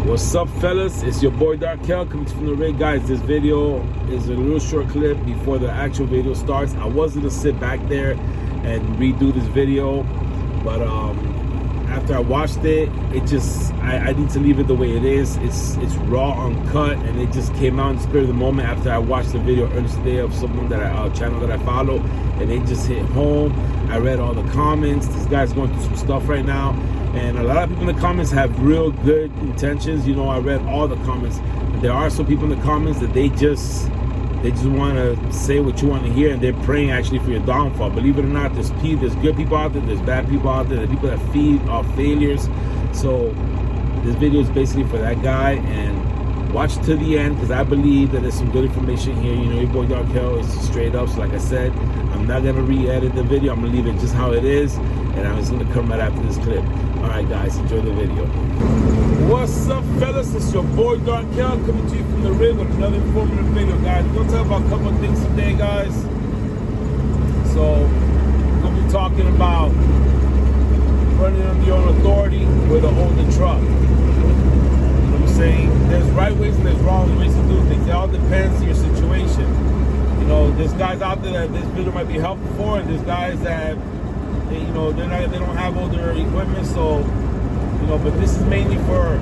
What's up, fellas? It's your boy Darkel coming from the rig. Guys, this video is a little short clip before the actual video starts. I was gonna sit back there and redo this video, but after I watched it, I need to leave it the way it is. It's raw, uncut, and it just came out in the spirit of the moment after I watched the video Ernest Day of someone that channel that I follow, and it just hit home. I read all the comments. This guy's going through some stuff right now, and a lot of people in the comments have real good intentions. You know, I read all the comments. But there are some people in the comments that they just want to say what you want to hear, and they're praying actually for your downfall. Believe it or not, there's good people out there, there's bad people out there, there's people that feed off failures. So this video is basically for that guy, and watch to the end because I believe that there's some good information here. You know, your boy Darkel is straight up. So like I said, I'm not gonna re-edit the video. I'm gonna leave it just how it is, and I'm just gonna come right after this clip. All right, guys, enjoy the video. What's up, fellas? It's your boy Darkel coming to you from the rig with another informative video, guys. We're gonna talk about a couple of things today, guys. So we're gonna be talking about running under your own authority with an older truck. You know what I'm saying? There's right ways and there's wrong ways to do things. It all depends on your situation. You know, there's guys out there that this video might be helpful for, and there's guys that they don't have older equipment, so you know. But this is mainly for,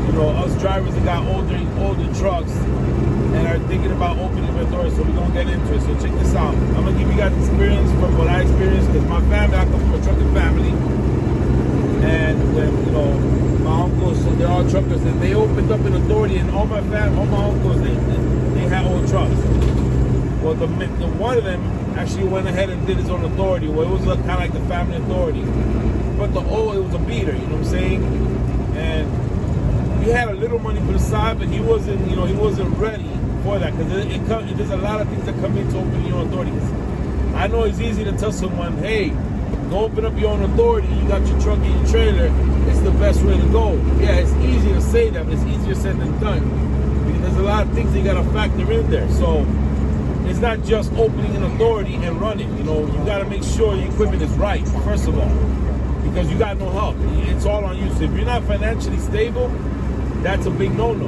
you know, us drivers that got older trucks and are thinking about opening their doors. So we're gonna get into it. So check this out. I'm gonna give you guys experience from what I experienced, because my family, I come from a trucking family, and when, you know, my uncles, so they're all truckers, and they opened up an authority, and all my uncles, they had old trucks. Well, the one of them actually went ahead and did his own authority. Well, it was kind of like the family authority, but it was a beater. You know what I'm saying? And he had a little money put aside, but he wasn't ready for that, because there's a lot of things that come into opening your own authority. I know it's easy to tell someone, hey, go open up your own authority. You got your truck and your trailer. It's the best way to go. Yeah, it's easy to say that, but it's easier said than done, because there's a lot of things that you got to factor in there. So it's not just opening an authority and running. You know, you got to make sure your equipment is right, first of all, because you got no help. It's all on you. So if you're not financially stable, that's a big no-no,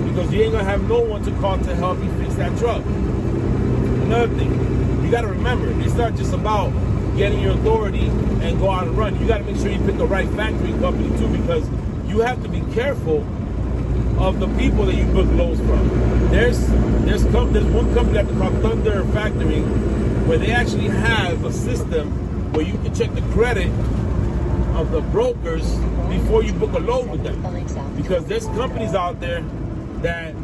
because you ain't going to have no one to call to help you fix that truck. Another thing, you got to remember, it's not just about getting your authority and go out and run. You got to make sure you pick the right factory company too, because you have to be careful of the people that you book loads from. There's one company that they call Thunder Factory, where they actually have a system where you can check the credit of the brokers before you book a load with them. Because there's companies out there that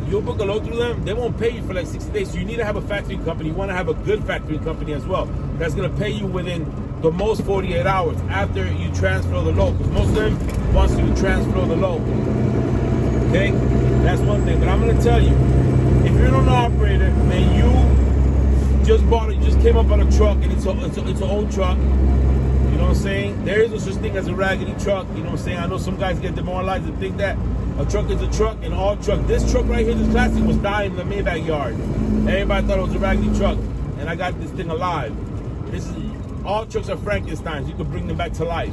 you'll book a load through them, they won't pay you for like 60 days. So you need to have a factory company. You want to have a good factory company as well, that's going to pay you within the most 48 hours after you transfer the load, because most of them wants you to transfer the load. Okay, that's one thing. But I'm gonna tell you, if you're an operator and you just came up on a truck, and it's an old truck, you know what I'm saying? There is no such thing as a raggedy truck. You know what I'm saying? I know some guys get demoralized and think that a truck is a truck, and all truck. This truck right here, this classic, was dying in the Maybach yard. Everybody thought it was a raggedy truck, and I got this thing alive. All trucks are Frankensteins. You can bring them back to life.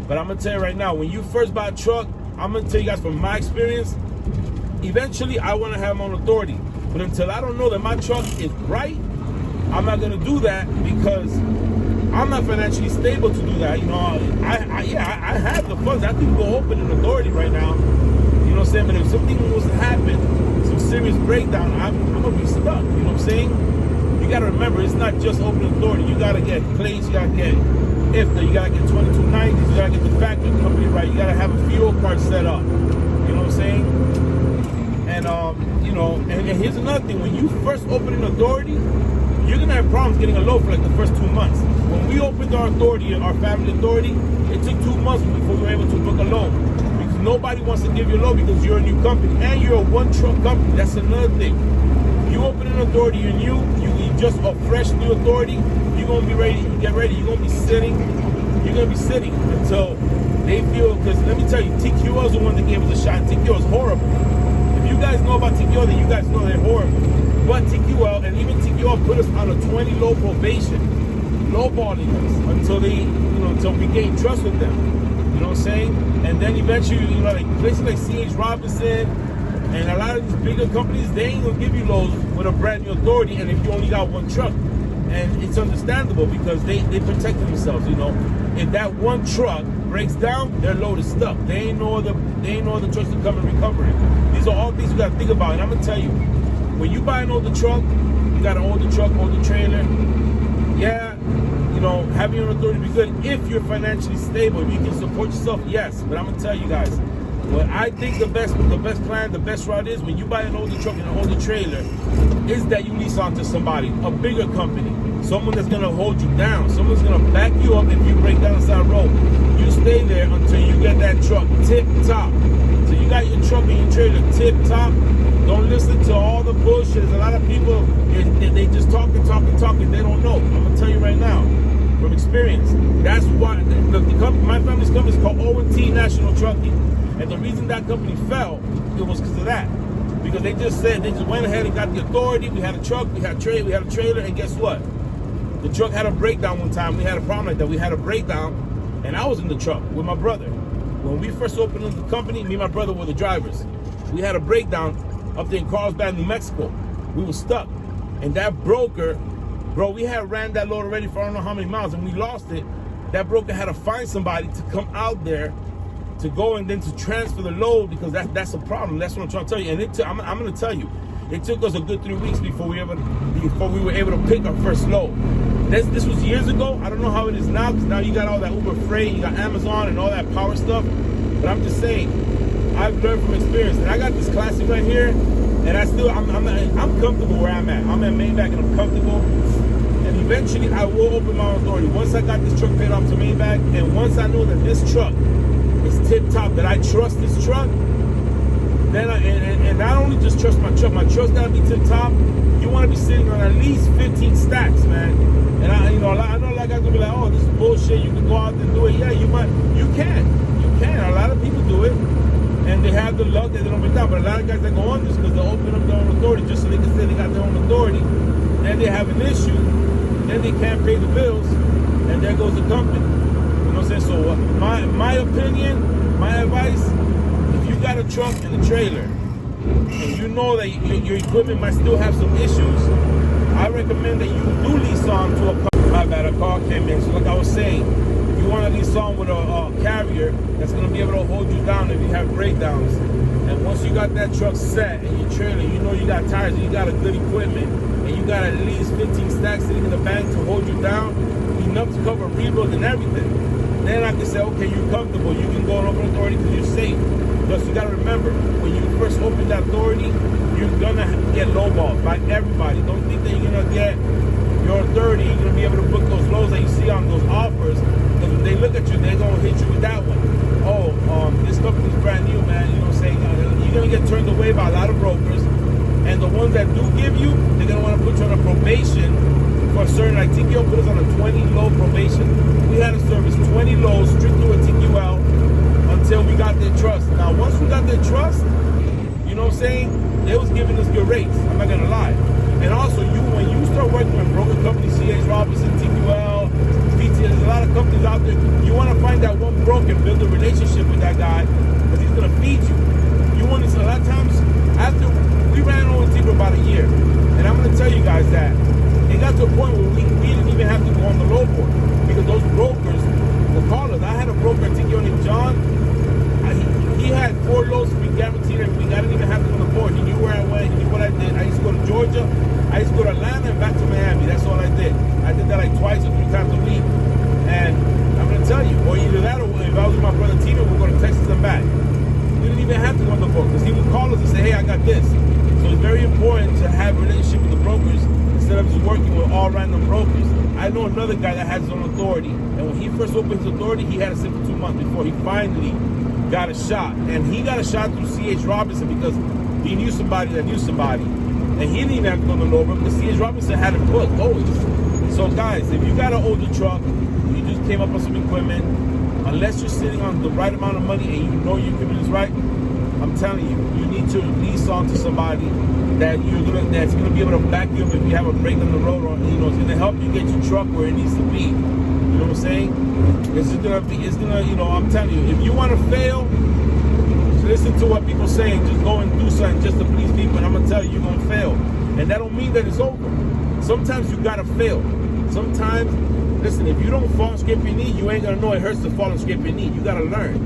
But I'm gonna tell you right now, when you first buy a truck, I'm gonna tell you guys from my experience, eventually I want to have my own authority, but until I don't know that my truck is right, I'm not gonna do that, because I'm not financially stable to do that. You know, I have the funds. I can go open an authority right now. You know what I'm saying? But if something was to happen, some serious breakdown, I'm gonna be stuck. You know what I'm saying? You gotta remember, it's not just open authority. You gotta get plates. You gotta get IFTA, you gotta get 2290s, you gotta get the factory company right, you gotta have a fuel card set up. You know what I'm saying? And you know, and here's another thing, when you first open an authority, you're gonna have problems getting a load for like the first 2 months. When we opened our authority, our family authority, it took 2 months before we were able to book a load. Because nobody wants to give you a load, because you're a new company and you're a one-truck company. That's another thing. You open an authority, you're new, you just a fresh new authority, you're gonna be ready, get ready, you're gonna be sitting until they feel, because let me tell you, TQL is the one that gave us a shot. TQL is horrible. If you guys know about TQL, then you guys know they're horrible. But TQL, and even TQL, put us on a 20 low probation, lowballing us until until we gain trust with them. You know what I'm saying? And then eventually, you know, like places like C.H. Robinson and a lot of these bigger companies, they ain't gonna give you loads with a brand new authority, and if you only got one truck. And it's understandable because they protected themselves, you know. If that one truck breaks down, their load is stuck. They ain't no other trucks to come and recover it. These are all things you gotta think about. And I'm gonna tell you, when you buy an older truck, you got an older truck, older trailer, yeah, you know, having your authority be good if you're financially stable, if you can support yourself, yes. But I'm gonna tell you guys, what I think the best plan, the best route is when you buy an older truck and an older trailer, is that you lease onto somebody, a bigger company, someone that's gonna hold you down, someone's gonna back you up if you break down the side road. You stay there until you get that truck tip top. So you got your truck and your trailer tip top. Don't listen to all the bullshit. There's a lot of people, they just talking. They don't know. I'm gonna tell you right now, from experience. That's why my family's company is called O&T National Trucking. And the reason that company fell, it was because of that. Because they just went ahead and got the authority. We had a truck, we had a trailer, and guess what? The truck had a breakdown one time. We had a problem like that. We had a breakdown, and I was in the truck with my brother. When we first opened the company, me and my brother were the drivers. We had a breakdown up there in Carlsbad, New Mexico. We were stuck. And that broker, bro, we had ran that load already for I don't know how many miles, and we lost it. That broker had to find somebody to come out there to go and then to transfer the load, because that's a problem. That's what I'm trying to tell you. And I'm going to tell you, it took us a good 3 weeks before we were able to pick our first load. This was years ago. I don't know how it is now, because now you got all that Uber Freight, you got Amazon and all that power stuff. But I'm just saying, I've learned from experience. And I got this Classic right here, and I'm comfortable where I'm at. I'm at Maybach and I'm comfortable. And eventually I will open my own authority. Once I got this truck paid off to Maybach, and once I know that this truck is tip top, that I trust this truck, then and not only just trust my truck's gotta be tip top. You want to be sitting on at least 15 stacks, man. And I know a lot of guys gonna be like, oh, this is bullshit. You can go out there and do it. Yeah, you can. A lot of people do it, and they have the luck that they don't break down. But a lot of guys that go on this because they open up their own authority just so they can say they got their own authority. Then they have an issue. Then they can't pay the bills, and there goes the company. You know what I'm saying? So my opinion, my advice, if you got a truck and a trailer, and you know that your equipment might still have some issues, I recommend that you do lease on to a car. My bad, a car came in. So like I was saying, you want to lease on with a carrier that's going to be able to hold you down if you have breakdowns. And once you got that truck set and your trailer, you know you got tires and you got a good equipment, and you got at least 15 stacks sitting in the bank to hold you down, enough to cover rebuild and everything. Then I can say, okay, you're comfortable. You can go and open authority because you're safe. Plus, you got to remember, when you first open that authority, you're going to get lowballed by everybody. Don't think that you're going to get your authority, you're going to be able to book those loads that you see on those offers. Because when they look at you, they're going to hit you with that one. Oh, this company's brand new, man. You know what I'm saying? You're going to get turned away by a lot of brokers. And the ones that do give you, they're going to want to put you on a probation for a certain, like TQL put us on a 20 load probation. We had to service 20 loads straight through a TQL until we got their trust. Now, once we got their trust, you know what I'm saying? They was giving us good rates. I'm not gonna lie. And also, when you start working with broker companies, C.H. Robinson, TQL, PT, there's a lot of companies out there. You want to find that one broker and build a relationship with that guy, because he's gonna feed you. You want to. A lot of times, after we ran O&T for about a year, and I'm gonna tell you guys that it got to a point where we didn't even have to go on the load board, because those brokers will call us. I had a broker at TQL named John. He had 4 loads to be guaranteed every week. I didn't even have to go on the board. He knew where I went. He knew what I did. I used to go to Georgia. I used to go to Atlanta and back to Miami. That's all I did. I did that like twice or 3 times a week. And I'm going to tell you, or either that or if I was with my brother Tino, we're going to Texas and back. We didn't even have to go on the board, because he would call us and say, hey, I got this. So it's very important to have a relationship with the brokers instead of just working with all random brokers. I know another guy that has his own authority. And when he first opened his authority, he had to sit for 2 months before he finally got a shot. And he got a shot through C.H. Robinson because he knew somebody that knew somebody. And he didn't even have to go to Nova because C.H. Robinson had him booked always. So guys, if you got an older truck, you just came up with some equipment, unless you're sitting on the right amount of money and you know your equipment is right, I'm telling you, you need to lease on to somebody that's gonna be able to back you up if you have a break on the road, or is gonna help you get your truck where it needs to be. You know what I'm saying? It's gonna, you know, I'm telling you, if you want to fail, listen to what people saying. Just go and do something just to please people, and I'm gonna tell you, you're gonna fail. And that don't mean that it's over. Sometimes you gotta fail. Sometimes, listen, if you don't fall and scrape your knee, you ain't gonna know it hurts to fall and scrape your knee. You gotta learn.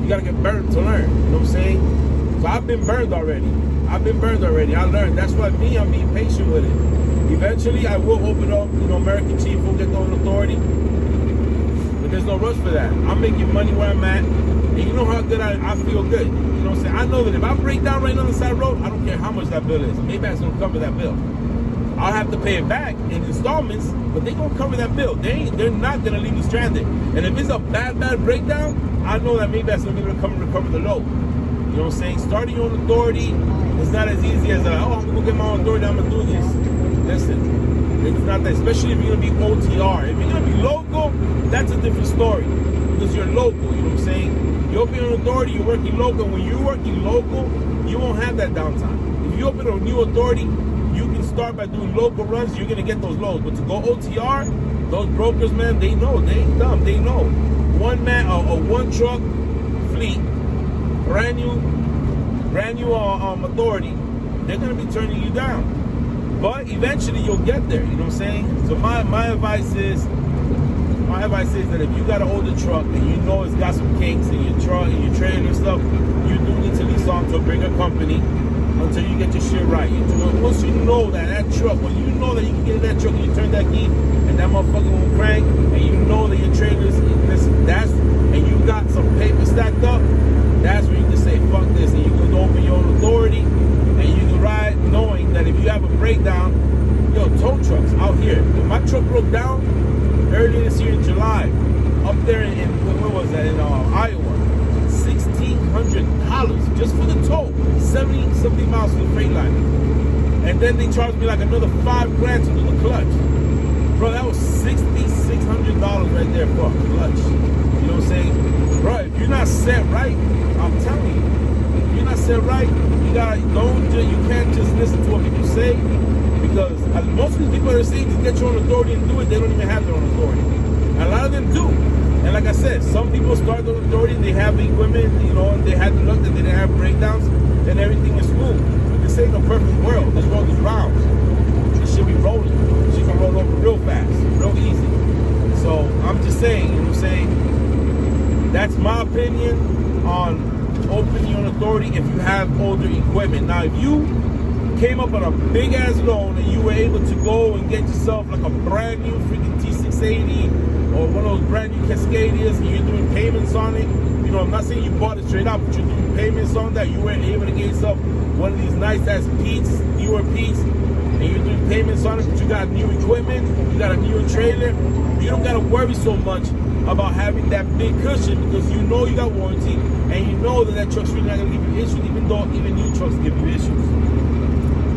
You gotta get burned to learn. You know what I'm saying? So I've been burned already. I learned. That's why I'm being patient with it. Eventually, I will open up, you know, American Chief will get on authority. But there's no rush for that. I'm making money where I'm at. And you know how good I feel good. You know what I'm saying? I know that if I break down right on the side road, I don't care how much that bill is. Maybe that's gonna cover that bill. I'll have to pay it back in installments, but they're gonna cover that bill. They're not gonna leave me stranded. And if it's a bad breakdown, I know that maybe that's gonna be able to recover the load. You know what I'm saying? Starting your own authority is not as easy as I'm gonna go get my own authority, I'm gonna do this. Listen, it's not that, especially if you're gonna be OTR. If you're gonna be local, that's a different story. Because you're local, you know what I'm saying? You open an authority, you're working local. When you're working local, you won't have that downtime. If you open a new authority, you can start by doing local runs, you're gonna get those loads. But to go OTR, those brokers, man, they know, they ain't dumb, they know. One man, a one truck fleet, brand new authority, they're gonna be turning you down. But eventually you'll get there, you know what I'm saying? So my advice is that if you got an older truck and you know it's got some kinks in your truck and your trailer and stuff, you do need to lease on to a bigger company until you get your shit right. Once you know that truck, when you know that you can get in that truck and you turn that key and that motherfucker won't crank, and you know that your trailer's, listen, and you got some paper stacked up, that's where you can say, fuck this, and you can open your own authority and you can ride knowing that if you have a breakdown, yo, tow trucks out here. When my truck broke down earlier this year in July, up there in where was that, in Iowa, $1,600 just for the tow, 70 miles to the freight line. And then they charged me like another $5,000 to do the clutch. Bro, that was $6,600 right there for a clutch. You know what I'm saying? Bro, if you're not set right, I'm telling you, if you're not set right, you can't just listen to what people say, because most of these people that are saying to get your own authority and do it, they don't even have their own authority. And a lot of them do. And like I said, some people start their authority, they have the equipment, you know, and they had the luck that they didn't have breakdowns, and everything is smooth. But this ain't a perfect world. This world is round. This should be rolling. She can roll over real fast, real easy. So I'm just saying, you know what I'm saying? That's my opinion on opening your own authority if you have older equipment. Now, if you came up on a big ass loan and you were able to go and get yourself like a brand new freaking T680 or one of those brand new Cascadias, and you're doing payments on it, you know, I'm not saying you bought it straight up, but you're doing payments on that, you were able to get yourself one of these nice ass Pete's, newer Pete's, and you're doing payments on it, but you got new equipment, you got a newer trailer, you don't got to worry so much about having that big cushion, because you know you got warranty, and you know that truck's really not going to give you issues, even though even new trucks give you issues.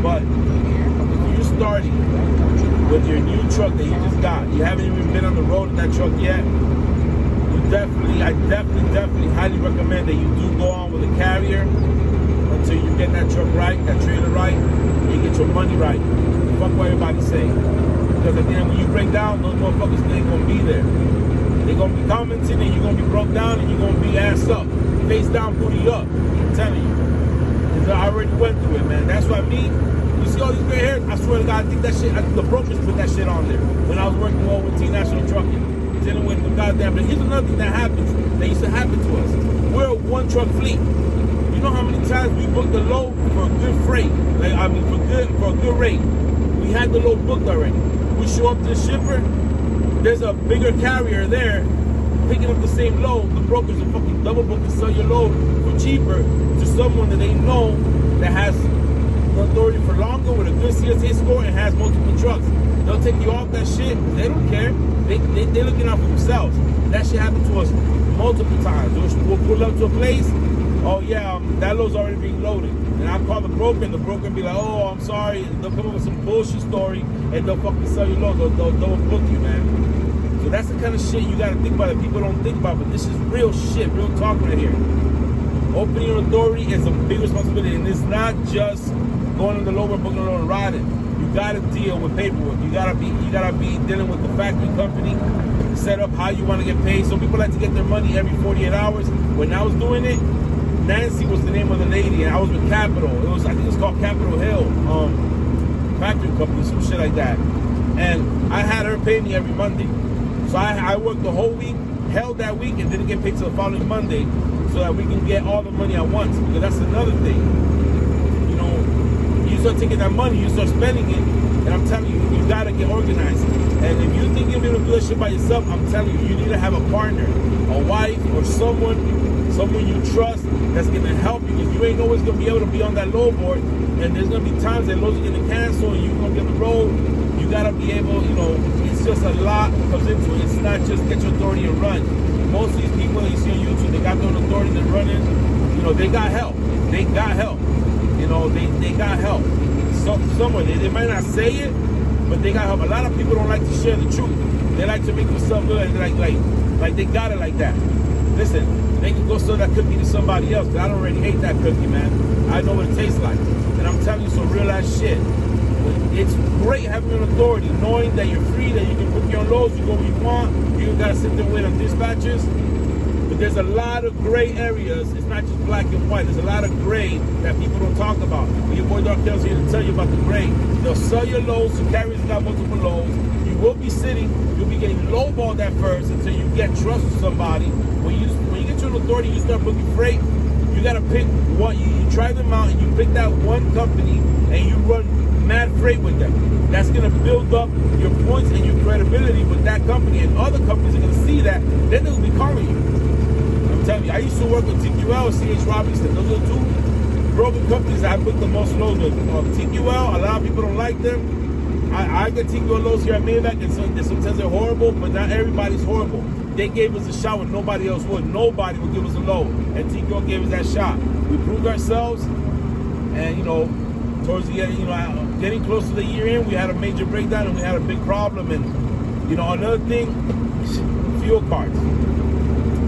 But if you're starting with your new truck that you just got, you haven't even been on the road with that truck yet, I definitely highly recommend that you do go on with a carrier until you get that truck right, that trailer right, and you get your money right. Fuck what everybody's saying. Because at the end, when you break down, those motherfuckers ain't gonna be there. They're gonna be commenting, and you're gonna be broke down, and you're gonna be ass up, face down, booty up. I'm telling you. Because I already went through it, man. That's why you see all these gray hairs, I swear to God, I think the brokers put that shit on there when I was working with T-National Trucking. Dealing with the goddamn, but here's another thing that used to happen to us. We're a one truck fleet. You know how many times we booked a load for a good freight, for a good rate. We had the load booked already. We show up to the shipper, there's a bigger carrier there picking up the same load. The brokers are fucking double book and sell your load for cheaper to someone that they know that has the authority for longer with a good CSA score and has multiple trucks. They'll take you off that shit. They don't care. They're looking out for themselves. That shit happened to us multiple times. We'll pull up to a place. Oh yeah, that load's already being loaded. And I call the broker, and the broker will be like, oh, I'm sorry. They'll come up with some bullshit story, and they'll fucking sell your load. They'll book you, man. So that's the kind of shit you gotta think about that people don't think about. But this is real shit, real talk right here. Opening your authority is a big responsibility, and it's not just going on the lower, booking a load and riding. You gotta deal with paperwork. You gotta be dealing with the factory company, set up how you want to get paid. So people like to get their money every 48 hours. When I was doing it, Nancy was the name of the lady, and I was with Capital. I think it was called Capitol Hill factory company, some shit like that. And I had her pay me every Monday. So I worked the whole week, held that week, and didn't get paid till the following Monday, so that we can get all the money at once. Because that's another thing. You know, you start taking that money, you start spending it, and I'm telling you, you gotta get organized. And if you think you're able to do that shit by yourself, I'm telling you, you need to have a partner, a wife, or someone you trust that's gonna help you. Because you ain't always gonna be able to be on that load board, and there's gonna be times that loads are gonna cancel, and you're gonna be on the road. You gotta be able, you know, it's just a lot comes into it. It's not just get your authority and run. Most of these people that you see on YouTube, they got their own authority, they're running. You know, they got help. They got help. You know, they got help. Somewhere they might not say it, but they got help. A lot of people don't like to share the truth. They like to make themselves look like they got it like that. Listen, they can go sell that cookie to somebody else, because I don't already hate that cookie, man. I know what it tastes like. And I'm telling you some real ass shit. It's great having an authority, knowing that you're free, that you can book your own loads, you go where you want, you don't gotta sit there and wait on dispatchers. But there's a lot of gray areas. It's not just black and white. There's a lot of gray that people don't talk about. But your boy Darkel's here to tell you about the gray. They'll sell your loads to carriers that got multiple loads. You will be sitting, you'll be getting lowballed at first until you get trust with somebody. When you get your authority, you start booking freight, you gotta pick one. You try them out and you pick that one company and you run mad freight with them. That's gonna build up your points and your credibility with that company, and other companies are gonna see that, then they'll be calling you. I'm telling you, I used to work with TQL, CH Robinson. Those are two broken companies that I put the most loads with. TQL, a lot of people don't like them. I get TQL loads here at Maybach, and sometimes they're horrible, but not everybody's horrible. They gave us a shot when nobody else would. Nobody would give us a load, and TQL gave us that shot. We proved ourselves, and you know, towards the end, you know, getting close to the year end, we had a major breakdown and we had a big problem. And you know, another thing, fuel cards.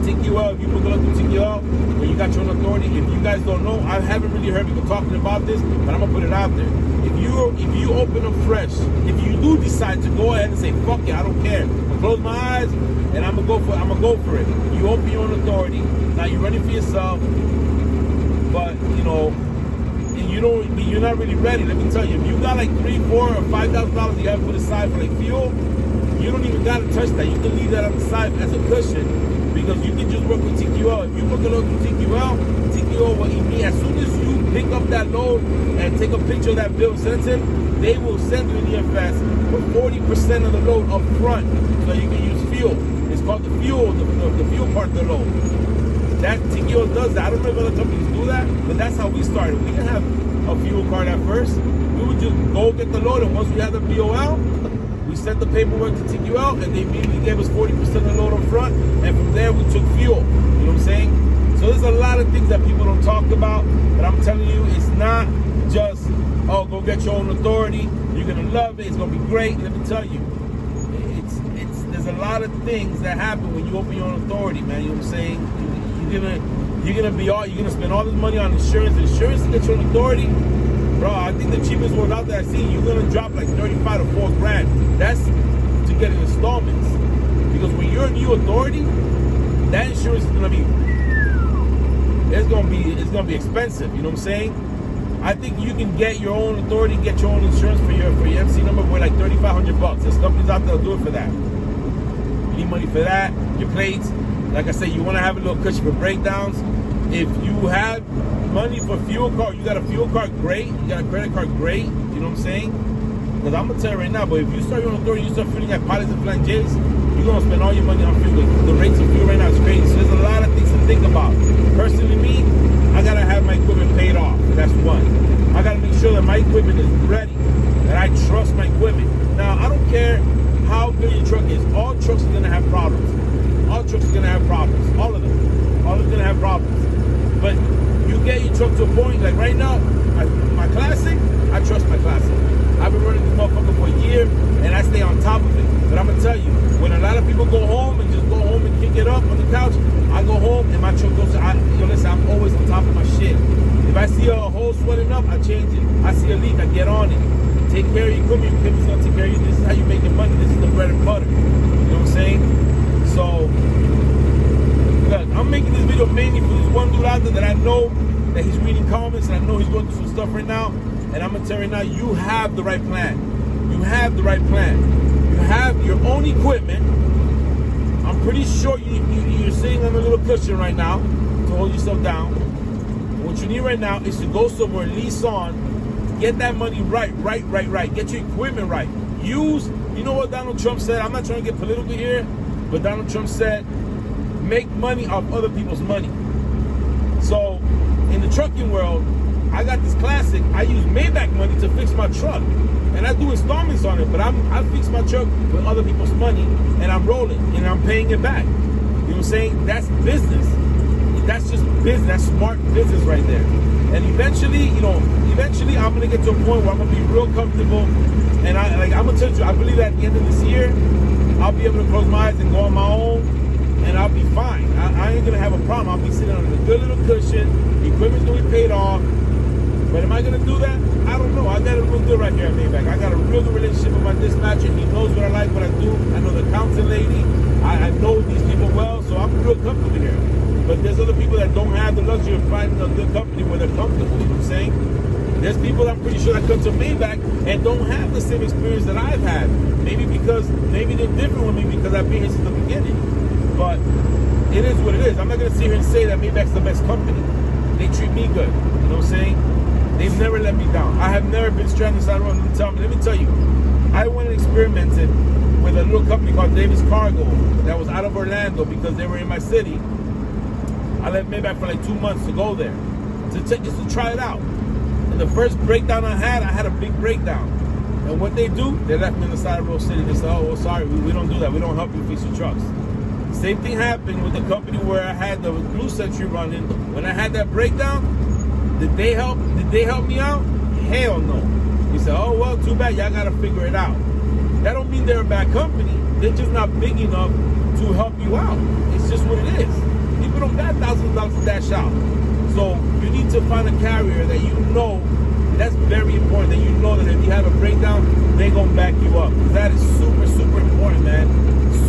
TQL, if you look up to TQL, when you got your own authority, if you guys don't know, I haven't really heard people talking about this, but I'm gonna put it out there. If you open up fresh, if you do decide to go ahead and say, fuck it, I don't care, I'll close my eyes and I'm gonna go for it. You open your own authority, now you're running for yourself, but you know, you're not really ready. Let me tell you, if you got like $3,000, $4,000 or $5,000 you have to put aside for like fuel, you don't even gotta touch that. You can leave that on the side as a cushion, because you can just work with TQL. If you book a load through TQL will immediately, as soon as you pick up that load and take a picture of that bill and send it, they will send you an EFS for 40% of the load up front, so you can use fuel. It's called the fuel part of the load. That TQL does that. I don't know if other companies do that, but that's how we started. We didn't have a fuel card at first. We would just go get the load, and once we had the BOL, we sent the paperwork to TQL, and they immediately gave us 40% of the load up front, and from there we took fuel. You know what I'm saying? So there's a lot of things that people don't talk about, but I'm telling you, it's not just, oh, go get your own authority, you're gonna love it, it's gonna be great. Let me tell you, there's a lot of things that happen when you open your own authority, man. You know what I'm saying? You're gonna spend all this money on insurance. Insurance to get your own authority, bro. I think the cheapest one out there I've seen, you're gonna drop like $35 to $4,000. That's to get in installments. Because when you're a new authority, that insurance is gonna be expensive. You know what I'm saying? I think you can get your own authority, get your own insurance for your MC number for like $3,500. There's companies out there that'll do it for that. You need money for that. Your plates. Like I said, you want to have a little cushion for breakdowns. If you have money for fuel card, you got a fuel card, great. You got a credit card, great. You know what I'm saying? Because I'm going to tell you right now, but if you start your own authority, you start fueling at Pilots and Flying J's, you're going to spend all your money on fuel. The rates of fuel right now is crazy. So there's a lot of things to think about. Personally, me, I got to have my equipment paid off. That's one. I got to make sure that my equipment is ready, that I trust my equipment. Now, I don't care how good your truck is. All trucks are going to have problems. All trucks are going to have problems. All of them. All of them going to have problems. But you get your truck to a point, like right now, my Classic, I trust my Classic. I've been running this motherfucker for a year, and I stay on top of it. But I'm going to tell you, when a lot of people go home and just go home and kick it up on the couch, I go home and my truck goes to, listen, I'm always on top of my shit. If I see a hole swelling up, I change it. I see a leak, I get on it. Take care of your equipment. Your equipment's gonna take care of you. This is how you're making money. This is the bread and butter. You know what I'm saying? So, look, I'm making this video mainly for this one dude out there that I know that he's reading comments, and I know he's going through some stuff right now. And I'm gonna tell you right now, you have the right plan. You have the right plan. You have your own equipment. I'm pretty sure you're sitting on a little cushion right now to hold yourself down. What you need right now is to go somewhere, lease on, get that money right. Get your equipment right. You know what Donald Trump said? I'm not trying to get political here, but Donald Trump said, make money off other people's money. So, in the trucking world, I got this classic. I use Maybach money to fix my truck. And I do installments on it, but I fix my truck with other people's money, and I'm rolling, and I'm paying it back. You know what I'm saying? That's business. That's just business. That's smart business right there. And eventually, I'm gonna get to a point where I'm gonna be real comfortable. And I'm gonna tell you, I believe at the end of this year, I'll be able to close my eyes and go on my own, and I'll be fine. I ain't gonna have a problem. I'll be sitting on a good little cushion. The equipment's gonna be paid off. But am I gonna do that? I don't know. I got it real good right here at Maybach. I got a real good relationship with my dispatcher. He knows what I like, what I do. I know the accountant lady. I know these people well, so I'm real comfortable here. But there's other people that don't have the luxury of finding a good company where they're comfortable. You know what I'm saying? There's people I'm pretty sure that come to Maybach and don't have the same experience that I've had. Maybe they're different with me because I've been here since the beginning. But it is what it is. I'm not gonna sit here and say that Maybach's the best company. They treat me good. You know what I'm saying? They've never let me down. I have never been stranded inside the road and tell me. Let me tell you, I went and experimented with a little company called Davis Cargo that was out of Orlando because they were in my city. I left Maybach for like 2 months to go there just to try it out. And the first breakdown I had a big breakdown. And what they do, they left me on the side of Rose City. They said, oh, well, sorry, we don't do that. We don't help you fix your trucks. Same thing happened with the company where I had the Blue Century running. When I had that breakdown, did they help me out? Hell no. He said, oh, well, too bad. Y'all got to figure it out. That don't mean they're a bad company. They're just not big enough to help you out. It's just what it is. People don't got thousands of dollars to dash out. So you need to find a carrier that you know, that's very important, that you know that if you have a breakdown, they're going to back you up. That is super, super important, man.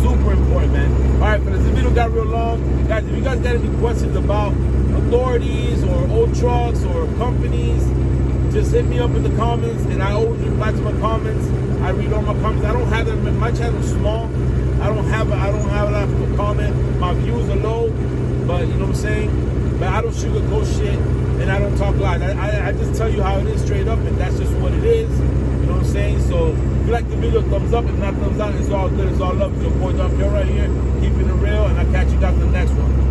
Super important, man. All right, fellas, this video got real long. Guys, if you guys got any questions about authorities or old trucks or companies, just hit me up in the comments, and I always reply to my comments. I read all my comments. I don't have that. My channel's small. I don't have a lot of people comment. My views are low, but you know what I'm saying? But I don't sugarcoat shit, and I don't talk lies. I just tell you how it is straight up, and that's just what it is. You know what I'm saying? So if you like the video, thumbs up. If not, thumbs down. It's all good. It's all love. It's your boy Don Pierre right here, keeping it real, and I'll catch you guys in the next one.